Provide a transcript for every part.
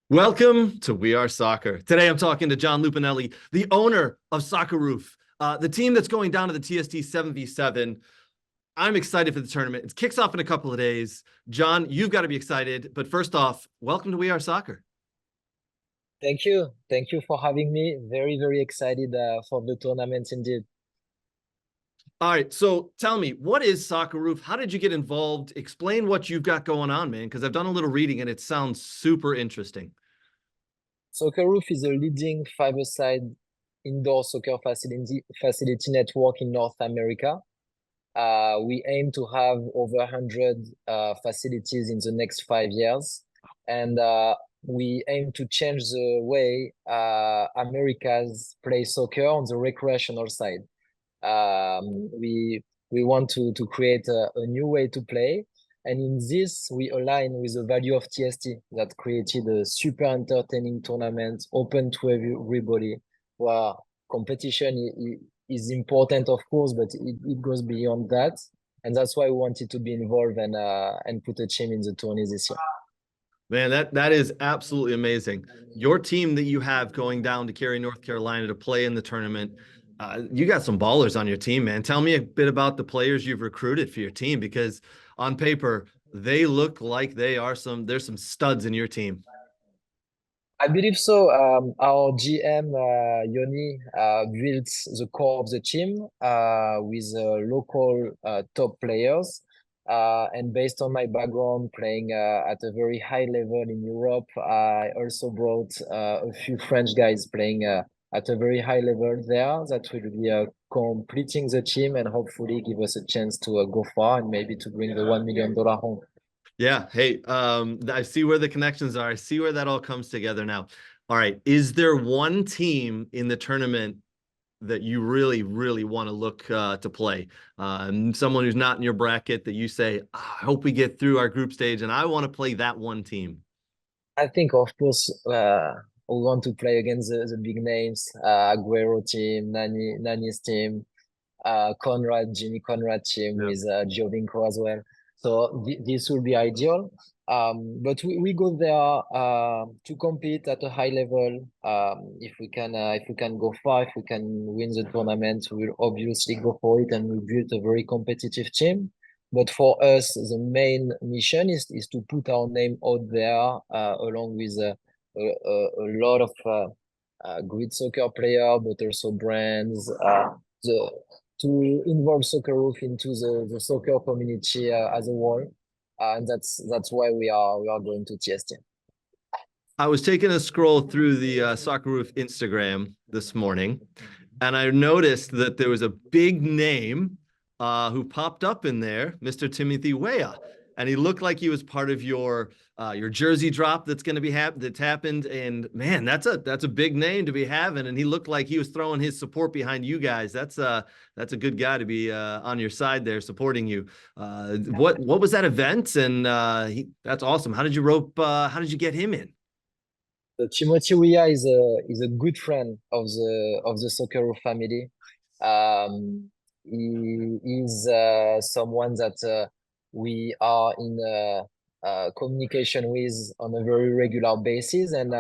Welcome to We Are Soccer. Today I'm talking to Jon Lupinelli, the owner of Socceroof, the team that's going down to the TST 7v7. I'm excited for the tournament. It kicks off in a couple of days. Jon, you've got to be excited. But first off, welcome to We Are Soccer. Thank you. Thank you for having me. Very, very excited for the tournament indeed. All right, so tell me, what is Socceroof? How did you get involved? Explain what you've got going on, man, because I've done a little reading and it sounds super interesting. Socceroof is a leading five-a-side indoor soccer facility network in North America. We aim to have over 100 facilities in the next 5 years. And we aim to change the way Americans play soccer on the recreational side. We want to create a new way to play. And in this, we align with the value of TST that created a super entertaining tournament open to everybody, where competition is important, of course, but it goes beyond that. And that's why we wanted to be involved and put a team in the tourney this year. Man, that is absolutely amazing. Your team that you have going down to Cary, North Carolina to play in the tournament, you got some ballers on your team, man. Tell me a bit about the players you've recruited for your team, because on paper, they look like there's some studs in your team. I believe so. Our GM, Yoni, built the core of the team with local top players. And based on my background playing at a very high level in Europe, I also brought a few French guys playing at a very high level there that will be completing the team and hopefully give us a chance to go far and maybe to bring the $1 million home. Yeah. Hey, I see where the connections are. I see where that all comes together now. All right. Is there one team in the tournament that you really, really want to look to play? Someone who's not in your bracket that you say, I hope we get through our group stage and I want to play that one team. I think, of course, we want to play against the big names, Aguero team, Nani's team, Jimmy Conrad team Yeah. with Giovinco as well. So this will be ideal. But we go there to compete at a high level. If we can go far, if we can win the tournament, we'll obviously go for it, and we build a very competitive team. But for us, the main mission is to put our name out there along with a lot of great soccer player, but also brands. The to involve Socceroof into the soccer community as a whole, and that's why we are going to TST. I was taking a scroll through the Socceroof Instagram this morning, and I noticed that there was a big name who popped up in there, Mr. Timothy Weah, and he looked like he was part of your jersey drop that's going to be that's happened. And man, that's a big name to be having. And he looked like he was throwing his support behind you guys. That's a good guy to be on your side there, supporting you. What was that event? And that's awesome. How did you How did you get him in? Timothy Weah is a good friend of the Socceroof family. He is someone that we are in communication with on a very regular basis, and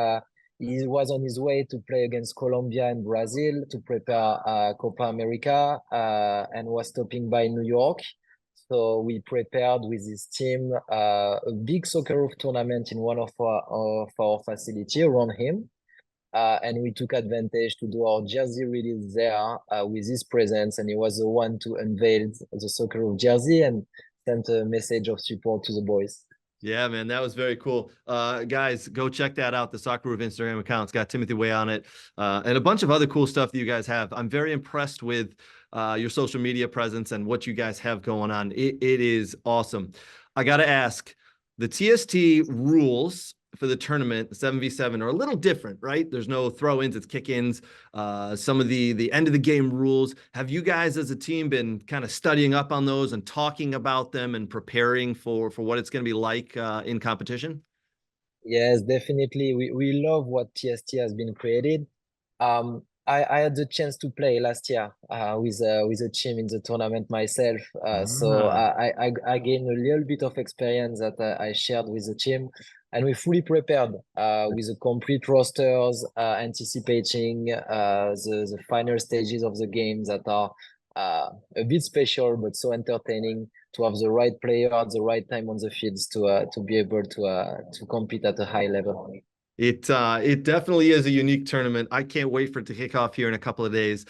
he was on his way to play against Colombia and Brazil to prepare Copa America, and was stopping by New York. So we prepared with his team a big Socceroof tournament in one of our facility around him. And we took advantage to do our jersey release there with his presence. And he was the one to unveil the Socceroof jersey and sent a message of support to the boys. Yeah, man, that was very cool. Guys, go check that out. The Socceroof Instagram account's got Timothy Way on it, and a bunch of other cool stuff that you guys have. I'm very impressed with your social media presence and what you guys have going on. It is awesome. I got to ask, the TST rules for the tournament, the 7v7, are a little different, right? There's no throw-ins, it's kick-ins. Some of the end of the game rules. Have you guys as a team been kind of studying up on those and talking about them and preparing for what it's going to be like in competition? Yes, definitely. We love what TST has been created. I had the chance to play last year with a team in the tournament myself. So Ah. I gained a little bit of experience that I shared with the team. and we're fully prepared with the complete rosters, anticipating the final stages of the game that are a bit special but so entertaining, to have the right player at the right time on the fields to be able to compete at a high level. It definitely is a unique tournament. I can't wait for it to kick off here in a couple of days.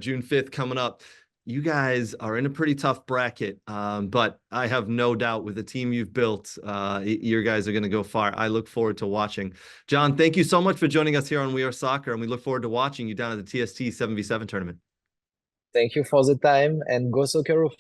June 5th coming up. You guys are in a pretty tough bracket, but I have no doubt with the team you've built, your guys are going to go far. I look forward to watching. Jon, thank you so much for joining us here on We Are Soccer, and we look forward to watching you down at the TST 7v7 tournament. Thank you for the time, and go Socceroof.